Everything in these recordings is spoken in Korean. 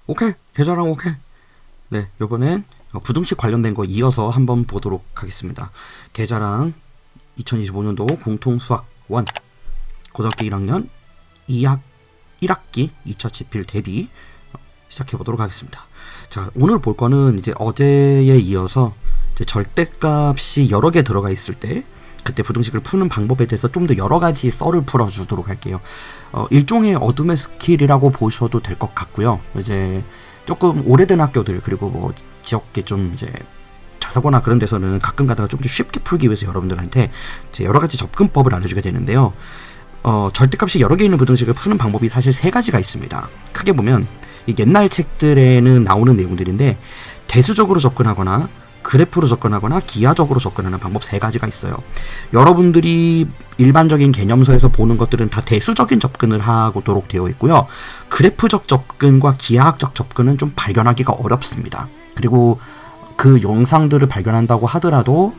오케이, 계좌랑 오케이. 네, 요번엔 부등식 관련된 거 이어서 한번 보도록 하겠습니다. 계좌랑 2025년도 공통수학 1 고등학교 1학년 1학기 2차 지필 대비 시작해 보도록 하겠습니다. 자, 오늘 볼 거는 이제 어제에 이어서 이제 절대값이 여러 개 들어가 있을 때 그때 부등식을 푸는 방법에 대해서 좀 더 여러 가지 썰을 풀어주도록 할게요. 일종의 어둠의 스킬이라고 보셔도 될 것 같고요. 이제 조금 오래된 학교들 그리고 뭐 지역계 좀 이제 자사고나 그런 데서는 가끔 가다가 좀 더 쉽게 풀기 위해서 여러분들한테 이제 여러 가지 접근법을 알려주게 되는데요. 절대값이 여러 개 있는 부등식을 푸는 방법이 사실 세 가지가 있습니다. 크게 보면 이 옛날 책들에는 나오는 내용들인데 대수적으로 접근하거나 그래프로 접근하거나 기하적으로 접근하는 방법 세 가지가 있어요. 여러분들이 일반적인 개념서에서 보는 것들은 다 대수적인 접근을 하도록 되어 있고요. 그래프적 접근과 기하학적 접근은 좀 발견하기가 어렵습니다. 그리고 그 영상들을 발견한다고 하더라도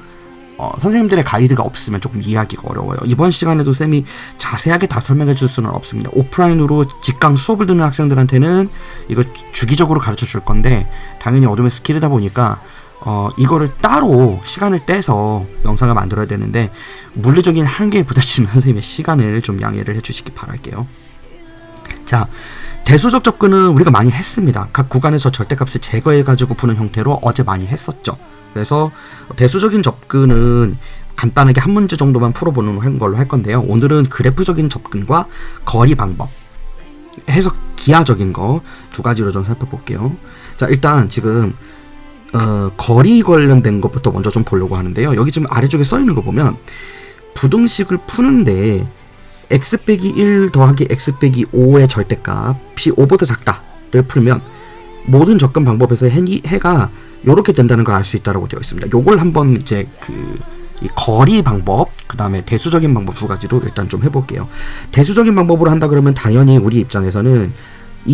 선생님들의 가이드가 없으면 조금 이해하기가 어려워요. 이번 시간에도 쌤이 자세하게 다 설명해 줄 수는 없습니다. 오프라인으로 직강 수업을 듣는 학생들한테는 이거 주기적으로 가르쳐 줄 건데 당연히 어둠의 스킬이다 보니까 이거를 따로 시간을 떼서 영상을 만들어야 되는데 물리적인 한계에 부딪히는 선생님의 시간을 좀 양해를 해주시기 바랄게요. 자, 대수적 접근은 우리가 많이 했습니다. 각 구간에서 절대값을 제거해가지고 푸는 형태로 어제 많이 했었죠. 그래서 대수적인 접근은 간단하게 한 문제 정도만 풀어보는 걸로 할 건데요. 오늘은 그래프적인 접근과 거리 방법, 해석 기하적인 거 두 가지로 좀 살펴볼게요. 자, 일단 지금 거리 관련된 것부터 먼저 좀 보려고 하는데요. 여기 지금 아래쪽에 써있는 거 보면 부등식을 푸는데 x 빼기 1 더하기 x 빼기 5의 절대값이 5보다 작다를 풀면 모든 접근 방법에서 해가 요렇게 된다는 걸 알 수 있다고 되어 있습니다. 요걸 한번 이제 이 거리 방법, 그 다음에 대수적인 방법 두 가지로 일단 좀 해볼게요. 대수적인 방법으로 한다 그러면 당연히 우리 입장에서는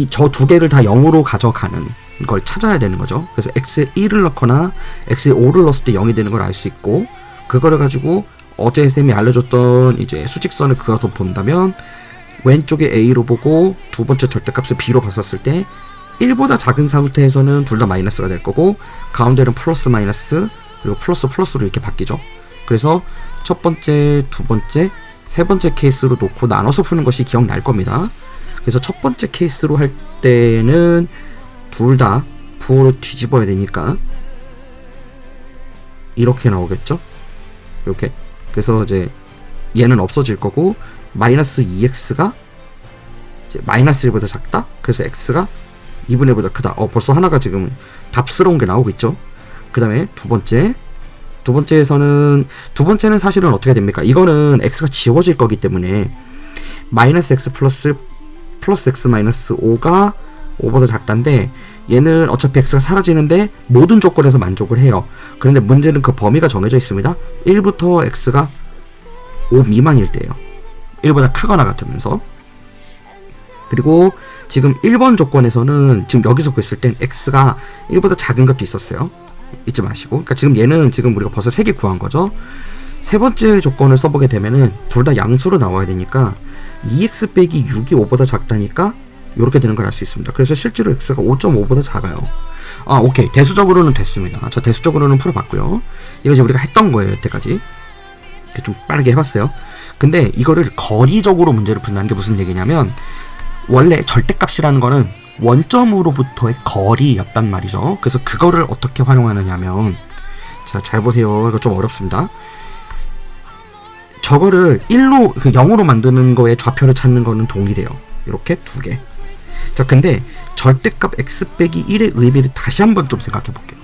저 두 개를 다 0으로 가져가는 걸 찾아야 되는 거죠. 그래서 x에 1을 넣거나 x에 5를 넣었을 때 0이 되는 걸 알 수 있고, 그거를 가지고 어제 쌤이 알려줬던 이제 수직선을 그어서 본다면 왼쪽에 a로 보고 두 번째 절대값을 b로 봤었을 때 1보다 작은 상태에서는 둘 다 마이너스가 될 거고, 가운데는 플러스 마이너스 그리고 플러스 플러스로 이렇게 바뀌죠. 그래서 첫 번째, 두 번째, 세 번째 케이스로 놓고 나눠서 푸는 것이 기억날 겁니다. 그래서 첫 번째 케이스로 할 때는 둘 다 부호로 뒤집어야 되니까 이렇게 나오겠죠. 이렇게. 그래서 이제 얘는 없어질 거고, 마이너스 2x가 이제 마이너스 1보다 작다. 그래서 x가 2분의 1보다 크다. 벌써 하나가 지금 답스러운 게 나오고 있죠. 그 다음에 두 번째는 사실은 어떻게 됩니까? 이거는 x가 지워질 거기 때문에 마이너스 x 플러스 x 마이너스 5가 5보다 작다인데, 얘는 어차피 x가 사라지는데 모든 조건에서 만족을 해요. 그런데 문제는 그 범위가 정해져 있습니다. 1부터 x가 5 미만일 때예요. 1보다 크거나 같으면서. 그리고 지금 1번 조건에서는 지금 여기서 봤을 땐 x가 1보다 작은 것도 있었어요. 잊지 마시고. 그러니까 지금 얘는 지금 우리가 벌써 3개 구한 거죠. 세 번째 조건을 써보게 되면은 둘 다 양수로 나와야 되니까 2x 빼기 6이 5보다 작다니까 이렇게 되는 걸 알 수 있습니다. 그래서 실제로 x가 5.5보다 작아요. 오케이. 대수적으로는 됐습니다. 저 대수적으로는 풀어봤고요. 이거 이제 우리가 했던 거예요, 여태까지. 좀 빠르게 해봤어요. 근데 이거를 거리적으로 문제를 푼다는 게 무슨 얘기냐면, 원래 절대값이라는 거는 원점으로부터의 거리였단 말이죠. 그래서 그거를 어떻게 활용하느냐면, 자, 잘 보세요. 이거 좀 어렵습니다. 저거를 0으로 만드는 거에 좌표를 찾는 거는 동일해요. 이렇게 두 개. 자, 근데 절대값 x 빼기 1의 의미를 다시 한번 좀 생각해 볼게요.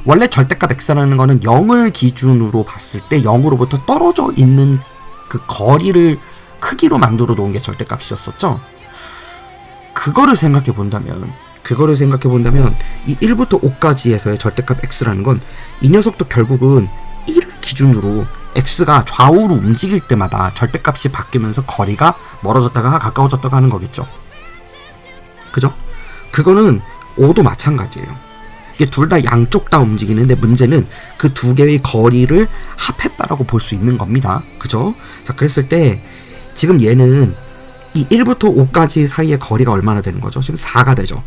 원래 절대값 x라는 거는 0을 기준으로 봤을 때 0으로부터 떨어져 있는 그 거리를 크기로 만들어 놓은 게 절대값이었었죠. 그거를 생각해 본다면 이 1부터 5까지에서의 절대값 x라는 건 이 녀석도 결국은 1을 기준으로 x가 좌우로 움직일 때마다 절대값이 바뀌면서 거리가 멀어졌다가 가까워졌다가 하는 거겠죠. 그죠? 그거는 5도 마찬가지예요. 이게 둘 다 양쪽 다 움직이는데 문제는 그 두 개의 거리를 합해바라고 볼 수 있는 겁니다. 그죠? 자, 그랬을 때 지금 얘는 이 1부터 5까지 사이의 거리가 얼마나 되는 거죠? 지금 4가 되죠.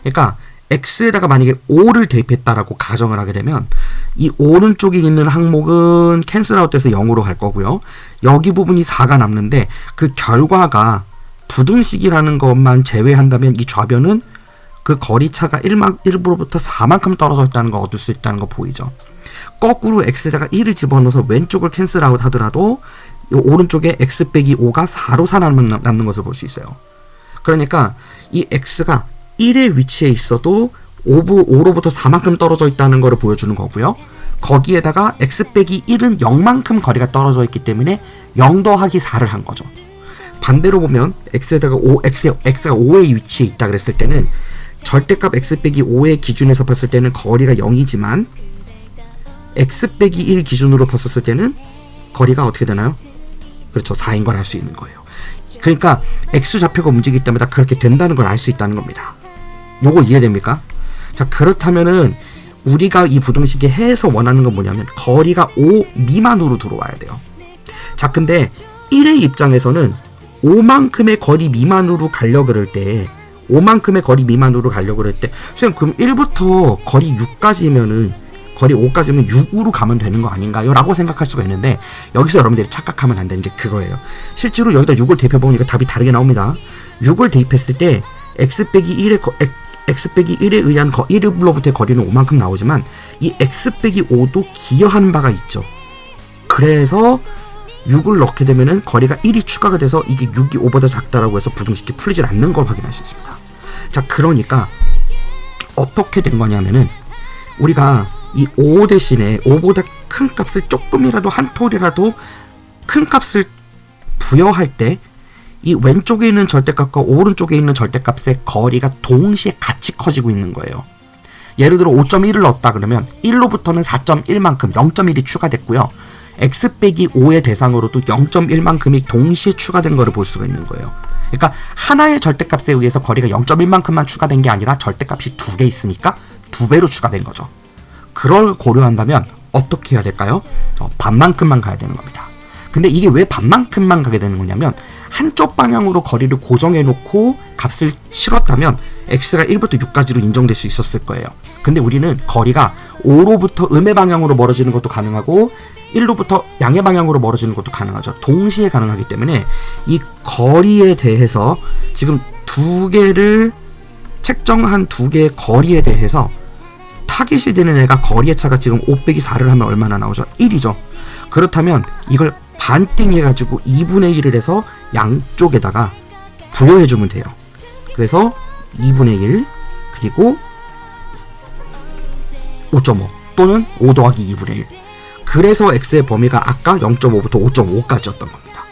그러니까 x에다가 만약에 5를 대입했다라고 가정을 하게 되면 이 오른쪽에 있는 항목은 캔슬아웃 돼서 0으로 갈 거고요. 여기 부분이 4가 남는데 그 결과가 부등식이라는 것만 제외한다면 이 좌변은 그 거리차가 1부로부터 4만큼 떨어져 있다는 거 얻을 수 있다는 거 보이죠. 거꾸로 x에다가 1을 집어넣어서 왼쪽을 캔슬아웃 하더라도 이 오른쪽에 x 빼기 5가 4로 살아남는 것을 볼 수 있어요. 그러니까 이 x가 1의 위치에 있어도 5로부터 4만큼 떨어져 있다는 것을 보여주는 거고요. 거기에다가 x 빼기 1은 0만큼 거리가 떨어져 있기 때문에 0 더하기 4를 한 거죠. 반대로 보면 x에다가 x가 5의 위치에 있다 그랬을 때는 절대값 x 빼기 5의 기준에서 봤을 때는 거리가 0이지만 x 빼기 1 기준으로 봤을 때는 거리가 어떻게 되나요? 그렇죠. 4인 걸 알 수 있는 거예요. 그러니까 x좌표가 움직일 때마다 그렇게 된다는 걸 알 수 있다는 겁니다. 요거 이해됩니까? 자, 그렇다면은 우리가 이 부등식에 해서 원하는 건 뭐냐면 거리가 5 미만으로 들어와야 돼요. 자, 근데 1의 입장에서는 5만큼의 거리 미만으로 가려고 그럴 때 5만큼의 거리 미만으로 가려고 그럴 때 선생님 그럼 1부터 거리 6까지면은 거리 5까지면 6으로 가면 되는 거 아닌가요? 라고 생각할 수가 있는데 여기서 여러분들이 착각하면 안 되는 게 그거예요. 실제로 여기다 6을 대입해보니까 답이 다르게 나옵니다. 6을 대입했을 때 x 빼기 1에 의한 1로부터의 거리는 5만큼 나오지만 이 x 빼기 5도 기여하는 바가 있죠. 그래서 6을 넣게 되면은 거리가 1이 추가가 돼서 이게 6이 5보다 작다라고 해서 부등식이 풀리질 않는 걸 확인할 수 있습니다. 자, 그러니까 어떻게 된 거냐면은 우리가 이 5 대신에 5보다 큰 값을 조금이라도 한 톨이라도 큰 값을 부여할 때 이 왼쪽에 있는 절대값과 오른쪽에 있는 절대값의 거리가 동시에 같이 커지고 있는 거예요. 예를 들어 5.1을 넣었다 그러면 1로부터는 4.1만큼 0.1이 추가됐고요. x 빼기 5의 대상으로도 0.1만큼이 동시에 추가된 거를 볼 수가 있는 거예요. 그러니까 하나의 절대값에 의해서 거리가 0.1만큼만 추가된 게 아니라 절대값이 두 개 있으니까 두 배로 추가된 거죠. 그걸 고려한다면 어떻게 해야 될까요? 반만큼만 가야 되는 겁니다. 근데 이게 왜 반만큼만 가게 되는 거냐면 한쪽 방향으로 거리를 고정해 놓고 값을 실었다면 x가 1부터 6까지로 인정될 수 있었을 거예요. 근데 우리는 거리가 5로부터 음의 방향으로 멀어지는 것도 가능하고 1로부터 양의 방향으로 멀어지는 것도 가능하죠. 동시에 가능하기 때문에 이 거리에 대해서 지금 두 개를 책정한 두 개의 거리에 대해서 타깃이 되는 애가 거리의 차가 지금 5 빼기 4를 하면 얼마나 나오죠? 1이죠. 그렇다면 이걸 반띵 해가지고 2분의 1을 해서 양쪽에다가 부여해주면 돼요. 그래서 2분의 1 그리고 5.5 또는 5 더하기 2분의 1. 그래서 x의 범위가 아까 0.5부터 5.5까지였던 겁니다.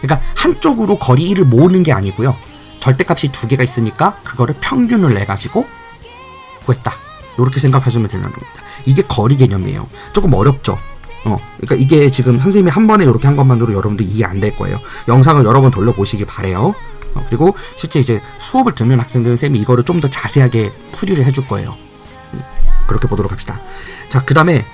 그러니까 한쪽으로 거리 1을 모으는 게 아니고요. 절대값이 두 개가 있으니까 그거를 평균을 내가지고 구했다. 이렇게 생각하시면 되는 겁니다. 이게 거리 개념이에요. 조금 어렵죠? 그러니까 이게 지금 선생님이 한 번에 이렇게 한 것만으로 여러분들 이해 안 될 거예요. 영상을 여러 번 돌려보시길 바래요. 그리고 실제 이제 수업을 듣는 학생들은 쌤이 이거를 좀 더 자세하게 풀이를 해줄 거예요. 그렇게 보도록 합시다. 자, 그 다음에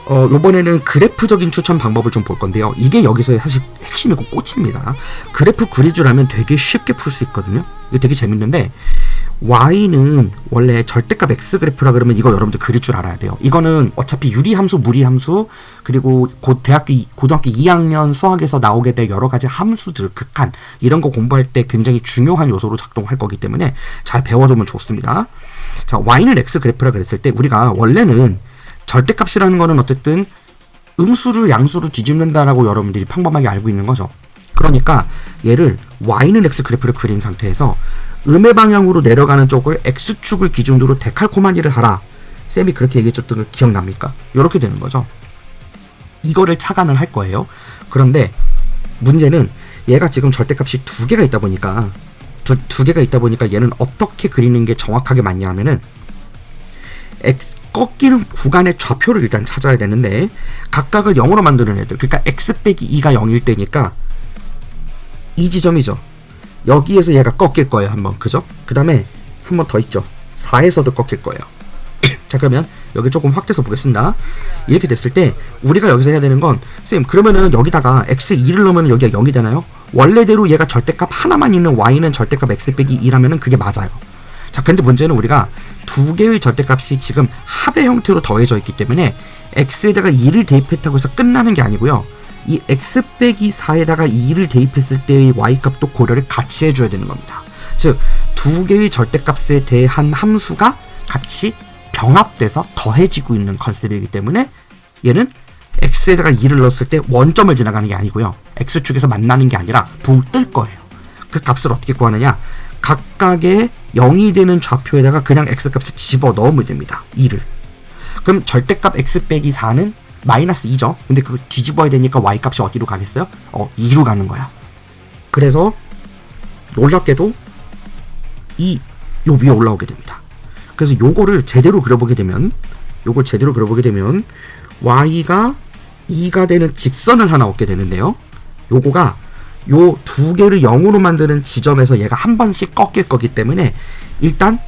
요번에는 그래프적인 추천 방법을 좀 볼 건데요. 이게 여기서 사실 핵심이고 꽃입니다. 그래프 그릴 줄 알면 되게 쉽게 풀 수 있거든요. 이거 되게 재밌는데 y는 원래 절대값 x 그래프라 그러면 이거 여러분들 그릴 줄 알아야 돼요. 이거는 어차피 유리함수, 무리함수, 그리고 고등학교 2학년 수학에서 나오게 될 여러 가지 함수들, 극한 이런 거 공부할 때 굉장히 중요한 요소로 작동할 거기 때문에 잘 배워두면 좋습니다. 자, y는 x 그래프라 그랬을 때 우리가 원래는 절대값이라는 거는 어쨌든 음수를 양수로 뒤집는다라고 여러분들이 평범하게 알고 있는 거죠. 그러니까 얘를 y는 x 그래프를 그린 상태에서 음의 방향으로 내려가는 쪽을 x축을 기준으로 데칼코마니를 하라. 쌤이 그렇게 얘기해줬던 거 기억납니까? 이렇게 되는 거죠. 이거를 착안을 할 거예요. 그런데 문제는 얘가 지금 절대값이 두 개가 있다 보니까 두 개가 있다 보니까 얘는 어떻게 그리는 게 정확하게 맞냐 하면은 꺾이는 구간의 좌표를 일단 찾아야 되는데 각각을 0으로 만드는 애들, 그러니까 x 빼기 2가 0일 때니까 이 지점이죠. 여기에서 얘가 꺾일 거예요. 한번, 그죠? 그 다음에 한 번 더 있죠. 4에서도 꺾일 거예요. 자, 그러면 여기 조금 확대해서 보겠습니다. 이렇게 됐을 때 우리가 여기서 해야 되는 건, 선생님 그러면은 여기다가 x2를 넣으면 여기가 0이 되나요? 원래대로 얘가 절대값 하나만 있는 y는 절대값 x 빼기 2라면은 그게 맞아요. 자, 근데 문제는 우리가 두 개의 절대값이 지금 합의 형태로 더해져 있기 때문에 x에다가 2를 대입했다고 해서 끝나는 게 아니고요. 이 x 빼기 4에다가 2를 대입했을 때의 y값도 고려를 같이 해줘야 되는 겁니다. 즉, 두 개의 절대값에 대한 함수가 같이 병합돼서 더해지고 있는 컨셉이기 때문에 얘는 x에다가 2를 넣었을 때 원점을 지나가는 게 아니고요. x축에서 만나는 게 아니라 붕 뜰 거예요. 그 값을 어떻게 구하느냐? 각각의 0이 되는 좌표에다가 그냥 x값을 집어넣으면 됩니다. 2를. 그럼 절대값 x 빼기 4는 마이너스 2죠. 근데 그거 뒤집어야 되니까 y값이 어디로 가겠어요? 2로 가는 거야. 그래서 놀랍게도 요 위에 올라오게 됩니다. 그래서 요거를 제대로 그려보게 되면 y가 2가 되는 직선을 하나 얻게 되는데요. 요거가 요 두 개를 0으로 만드는 지점에서 얘가 한 번씩 꺾일 거기 때문에 일단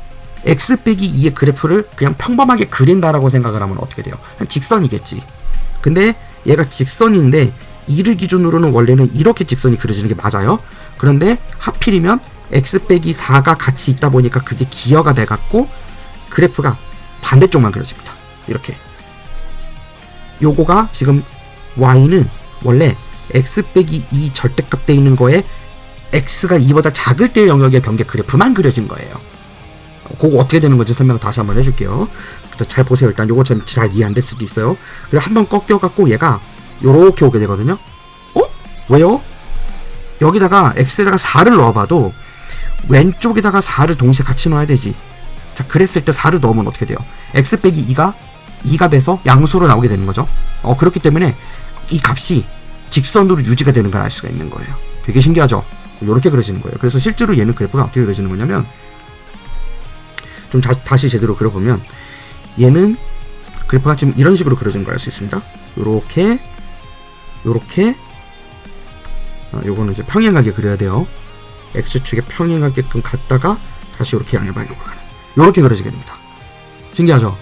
x 빼기 2의 그래프를 그냥 평범하게 그린다라고 생각을 하면 어떻게 돼요? 그냥 직선이겠지. 근데 얘가 직선인데 2를 기준으로는 원래는 이렇게 직선이 그려지는 게 맞아요. 그런데 하필이면 x 빼기 4가 같이 있다 보니까 그게 기여가 돼갖고 그래프가 반대쪽만 그려집니다. 이렇게. 요거가 지금 y는 원래 x 빼기 2 절대값 돼 있는 거에 x가 2보다 작을 때의 영역의 경계 그래프만 그려진 거예요. 그거 어떻게 되는 건지 설명을 다시 한번 해줄게요. 잘 보세요. 일단 요거 잘 이해 안 될 수도 있어요. 그래 한번 꺾여갖고 얘가 요렇게 오게 되거든요. 왜요? 여기다가 x에다가 4를 넣어봐도 왼쪽에다가 4를 동시에 같이 넣어야 되지. 자, 그랬을 때 4를 넣으면 어떻게 돼요? x 빼기 2가 돼서 양수로 나오게 되는 거죠. 그렇기 때문에 이 값이 직선으로 유지가 되는 걸 알 수가 있는 거예요. 되게 신기하죠? 이렇게 그려지는 거예요. 그래서 실제로 얘는 그래프가 어떻게 그려지는 거냐면, 좀 다시 제대로 그려보면 얘는 그래프가 지금 이런 식으로 그려진 걸 알 수 있습니다. 요렇게 요거는 이제 평행하게 그려야 돼요. x축에 평행하게끔 갔다가 다시 이렇게 양의 방향으로 가는, 요렇게 그려지게 됩니다. 신기하죠?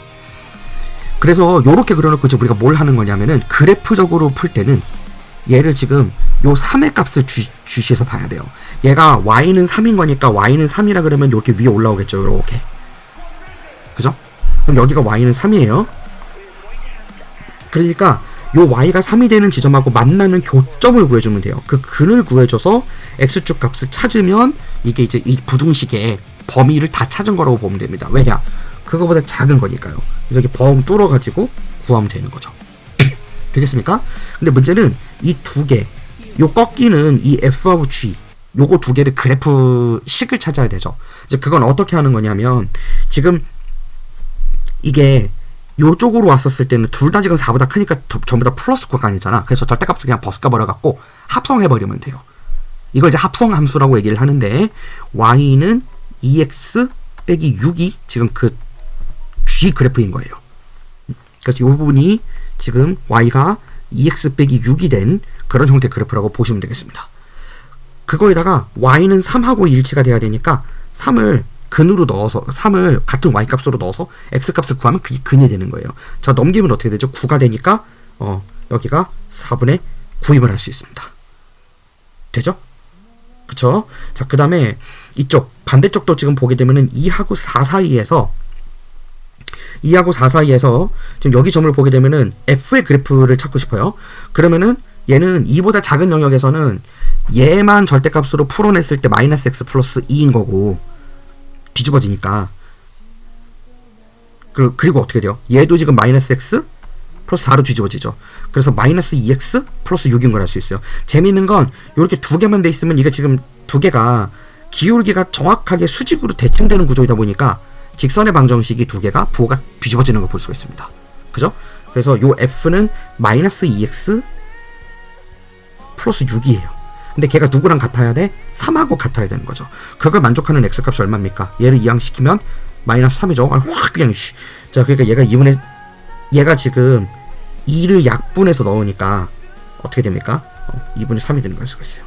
그래서 요렇게 그려놓고 이제 우리가 뭘 하는 거냐면은 그래프적으로 풀 때는 얘를 지금 요 3의 값을 주시해서 봐야 돼요. 얘가 y는 3인 거니까 y는 3이라 그러면 이렇게 위에 올라오겠죠. 이렇게. 그죠? 그럼 여기가 y는 3이에요. 그러니까 요 y가 3이 되는 지점하고 만나는 교점을 구해주면 돼요. 그 근을 구해줘서 x축 값을 찾으면 이게 이제 이 부등식의 범위를 다 찾은 거라고 보면 됩니다. 왜냐? 그거보다 작은 거니까요. 그래서 이렇게 범 뚫어가지고 구하면 되는 거죠. 되겠습니까? 근데 문제는 이 두 개, 요 꺾이는 이 f하고 g, 요거 두 개를 그래프 식을 찾아야 되죠. 이제 그건 어떻게 하는 거냐면, 지금 이게 요쪽으로 왔었을 때는 둘 다 지금 4보다 크니까 전부 다 플러스 구간이잖아. 그래서 절대값을 그냥 벗겨버려갖고 합성해버리면 돼요. 이걸 이제 합성 함수라고 얘기를 하는데, y는 2x 빼기 6이 지금 그 g 그래프인 거예요. 그래서 이 부분이 지금 y가 2x 빼기 6이 된 그런 형태의 그래프라고 보시면 되겠습니다. 그거에다가 y는 3하고 일치가 돼야 되니까 3을 근으로 넣어서, 3을 같은 y값으로 넣어서 x값을 구하면 그게 근이 되는 거예요. 자, 넘기면 어떻게 되죠? 9가 되니까 여기가 4분의 9임을 할 수 있습니다. 되죠? 그쵸? 자, 그 다음에 이쪽 반대쪽도 지금 보게 되면은 2하고 4 사이에서 지금 여기 점을 보게 되면은 f의 그래프를 찾고 싶어요. 그러면은 얘는 2보다 작은 영역에서는 얘만 절대값으로 풀어냈을 때 마이너스 x 플러스 2인 거고, 뒤집어지니까. 그리고 어떻게 돼요? 얘도 지금 마이너스 x 플러스 4로 뒤집어지죠. 그래서 마이너스 2x 플러스 6인 걸 알 수 있어요. 재미있는 건 이렇게 두 개만 돼 있으면 이게 지금 두 개가 기울기가 정확하게 수직으로 대칭되는 구조이다 보니까 직선의 방정식이 두 개가 부호가 뒤집어지는 걸 볼 수가 있습니다. 그죠? 그래서 요 f는 마이너스 2x 플러스 6이에요. 근데 걔가 누구랑 같아야 돼? 3하고 같아야 되는 거죠. 그걸 만족하는 x값이 얼마입니까? 얘를 이항시키면 마이너스 3이죠. 확 그냥 자, 그러니까 얘가 지금 2를 약분해서 넣으니까 어떻게 됩니까? 2분의 3이 되는 걸 수가 있어요.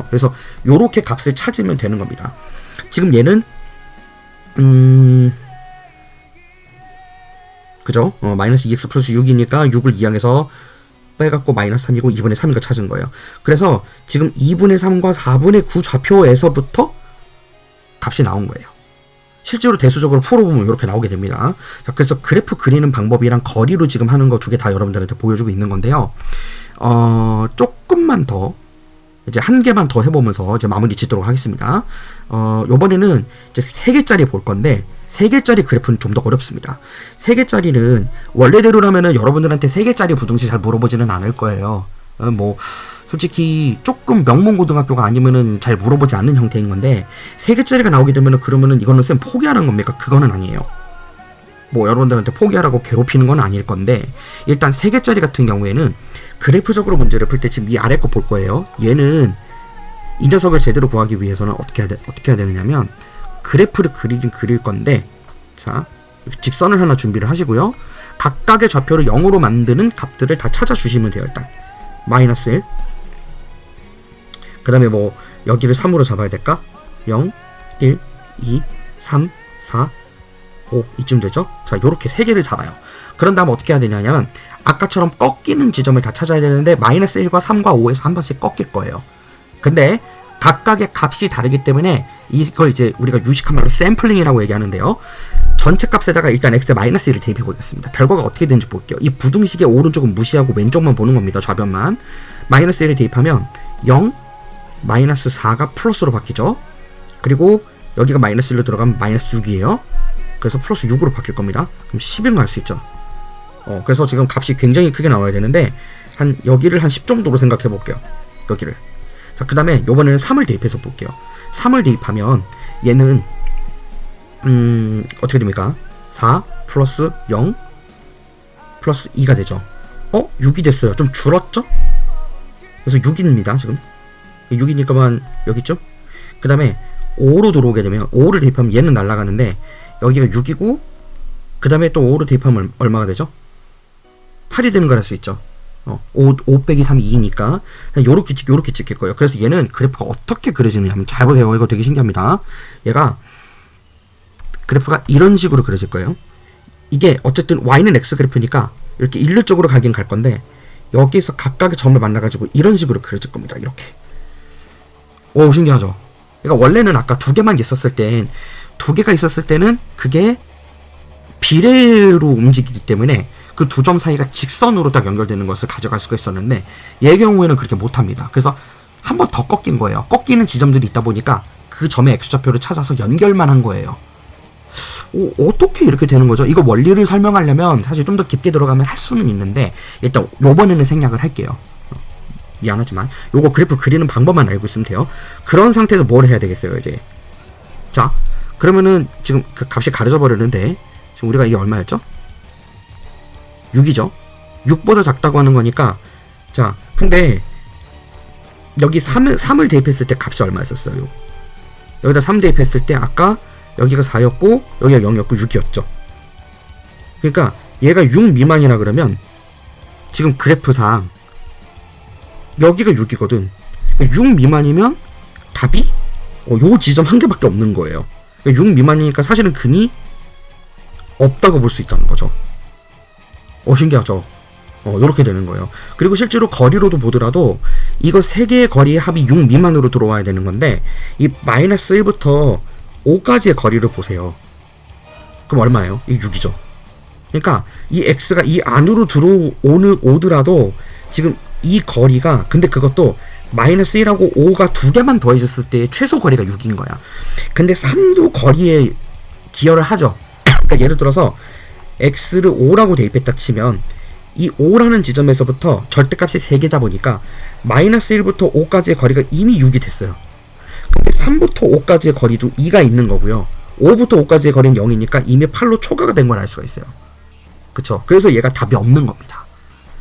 그래서 요렇게 값을 찾으면 되는 겁니다. 지금 얘는 그죠? 마이너스 2x 플러스 6이니까 6을 2항에서 빼갖고 마이너스 3이고 2분의 3이가 찾은 거예요. 그래서 지금 2분의 3과 4분의 9 좌표에서부터 값이 나온 거예요. 실제로 대수적으로 풀어보면 이렇게 나오게 됩니다. 자, 그래서 그래프 그리는 방법이랑 거리로 지금 하는 거 두 개 다 여러분들한테 보여주고 있는 건데요. 조금만 더 이제 한 개만 더 해보면서 이제 마무리 짓도록 하겠습니다. 요번에는 이제 3개짜리 볼 건데 3개짜리 그래프는 좀 더 어렵습니다. 3개짜리는 원래대로라면은 여러분들한테 3개짜리 부등식 잘 물어보지는 않을 거예요. 뭐 솔직히 조금 명문고등학교가 아니면은 잘 물어보지 않는 형태인 건데 3개짜리가 나오게 되면은 그러면은 이거는 쌤 포기하는 겁니까? 그거는 아니에요. 뭐 여러분들한테 포기하라고 괴롭히는 건 아닐 건데 일단 3개짜리 같은 경우에는 그래프적으로 문제를 풀 때 지금 이 아래 거 볼 거예요. 얘는 이 녀석을 제대로 구하기 위해서는 어떻게 해야 되느냐면 그래프를 그리긴 그릴 건데 자 직선을 하나 준비를 하시고요. 각각의 좌표를 0으로 만드는 값들을 다 찾아주시면 돼요. 일단 마이너스 1 그 다음에 뭐 여기를 3으로 잡아야 될까? 0, 1, 2, 3, 4, 5 이쯤 되죠? 자 요렇게 3개를 잡아요. 그런 다음 어떻게 해야 되냐면 아까처럼 꺾이는 지점을 다 찾아야 되는데 마이너스 1과 3과 5에서 한 번씩 꺾일 거예요. 근데 각각의 값이 다르기 때문에 이걸 이제 우리가 유식한 말로 샘플링이라고 얘기하는데요. 전체 값에다가 일단 x에 마이너스 1을 대입해 보겠습니다. 결과가 어떻게 되는지 볼게요. 이 부등식의 오른쪽은 무시하고 왼쪽만 보는 겁니다. 좌변만. 마이너스 1을 대입하면 0, 마이너스 4가 플러스로 바뀌죠. 그리고 여기가 마이너스 1로 들어가면 마이너스 6이에요. 그래서 플러스 6으로 바뀔 겁니다. 그럼 11로 할 수 있죠. 그래서 지금 값이 굉장히 크게 나와야 되는데 여기를 한 10 정도로 생각해 볼게요. 여기를. 자, 그 다음에 요번에는 3을 대입해서 볼게요. 3을 대입하면 얘는 어떻게 됩니까? 4 플러스 0 플러스 2가 되죠. 6이 됐어요. 좀 줄었죠? 그래서 6입니다. 지금 6이니까만 여기쯤. 그 다음에 5로 들어오게 되면 5를 대입하면 얘는 날아가는데 여기가 6이고 그 다음에 또 5로 대입하면 얼마가 되죠? 8이 되는 걸 할 수 있죠. 5 빼기 3이 2니까 요렇게 찍힐 거예요. 그래서 얘는 그래프가 어떻게 그려지느냐 잘 보세요. 이거 되게 신기합니다. 얘가 그래프가 이런 식으로 그려질 거예요. 이게 어쨌든 y는 x 그래프니까 이렇게 일률적으로 가긴 갈 건데 여기서 각각의 점을 만나가지고 이런 식으로 그려질 겁니다. 이렇게. 오 신기하죠. 그러니까 원래는 아까 2개만 있었을 땐 2개가 있었을 때는 그게 비례로 움직이기 때문에 그 두 점 사이가 직선으로 딱 연결되는 것을 가져갈 수가 있었는데 얘의 경우에는 그렇게 못합니다. 그래서 한 번 더 꺾인 거예요. 꺾이는 지점들이 있다 보니까 그 점의 x좌표를 찾아서 연결만 한 거예요. 어떻게 이렇게 되는 거죠? 이거 원리를 설명하려면 사실 좀 더 깊게 들어가면 할 수는 있는데 일단 요번에는 생략을 할게요. 미안하지만 요거 그래프 그리는 방법만 알고 있으면 돼요. 그런 상태에서 뭘 해야 되겠어요 이제. 자 그러면은 지금 그 값이 가려져 버렸는데 지금 우리가 이게 얼마였죠? 6이죠. 6보다 작다고 하는 거니까 자 근데 여기 3을 대입했을 때 값이 얼마였었어요? 여기다 3 대입했을 때 아까 여기가 4였고 여기가 0이었고 6이었죠. 그러니까 얘가 6 미만이라 그러면 지금 그래프상 여기가 6이거든. 6 미만이면 답이 요 지점 한 개밖에 없는 거예요. 6 미만이니까 사실은 근이 없다고 볼 수 있다는 거죠. 신기하죠? 요렇게 되는 거예요. 그리고 실제로 거리로도 보더라도 이거 3개의 거리의 합이 6 미만으로 들어와야 되는 건데 이 마이너스 1부터 5까지의 거리를 보세요. 그럼 얼마예요? 이 6이죠. 그러니까 이 x가 이 안으로 들어오더라도 지금 이 거리가 근데 그것도 마이너스 1하고 5가 2개만 더해졌을 때 최소 거리가 6인 거야. 근데 3도 거리에 기여를 하죠. 그러니까 예를 들어서 x를 5라고 대입했다 치면 이 5라는 지점에서부터 절대값이 3개다 보니까 마이너스 1부터 5까지의 거리가 이미 6이 됐어요. 근데 3부터 5까지의 거리도 2가 있는 거고요. 5부터 5까지의 거리는 0이니까 이미 8로 초과가 된 걸 알 수가 있어요. 그쵸? 그래서 얘가 답이 없는 겁니다.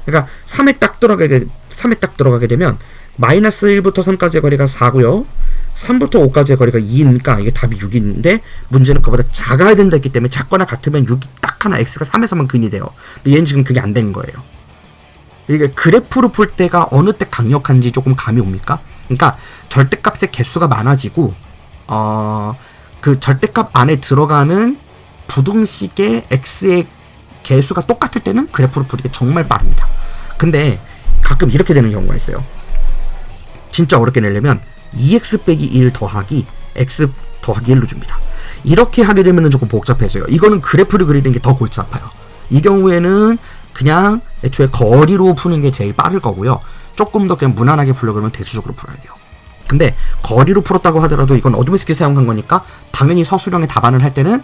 그러니까 3에 딱 들어가게 되면 마이너스 1부터 3까지의 거리가 4고요. 3부터 5까지의 거리가 2니까 이게 답이 6인데 문제는 그보다 작아야 된다 했기 때문에 작거나 같으면 6이 딱 하나 x가 3에서만 근이 돼요. 근데 얘는 지금 그게 안 된 거예요. 이게 그래프로 풀 때가 어느 때 강력한지 조금 감이 옵니까? 그러니까 절대값의 개수가 많아지고 그 절대값 안에 들어가는 부등식의 x의 개수가 똑같을 때는 그래프를 풀기 정말 빠릅니다. 근데 가끔 이렇게 되는 경우가 있어요. 진짜 어렵게 내려면 2x 빼기 1 더하기 x 더하기 1로 줍니다. 이렇게 하게 되면 조금 복잡해져요. 이거는 그래프를 그리는 게 더 골치 아파요. 이 경우에는 그냥 애초에 거리로 푸는 게 제일 빠를 거고요. 조금 더 그냥 무난하게 풀려고 그러면 대수적으로 풀어야 돼요. 근데 거리로 풀었다고 하더라도 이건 어둠의 습기 사용한 거니까 당연히 서술형의 답안을 할 때는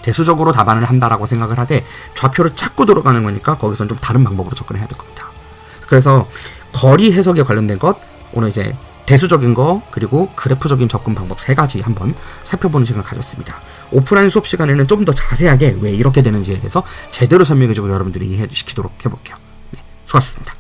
대수적으로 답안을 한다라고 생각을 하되 좌표를 찾고 들어가는 거니까 거기서는 좀 다른 방법으로 접근해야 될 겁니다. 그래서 거리 해석에 관련된 것 오늘 이제 대수적인 거 그리고 그래프적인 접근 방법 3가지 한번 살펴보는 시간을 가졌습니다. 오프라인 수업 시간에는 좀 더 자세하게 왜 이렇게 되는지에 대해서 제대로 설명해주고 여러분들이 이해시키도록 해볼게요. 네, 수고하셨습니다.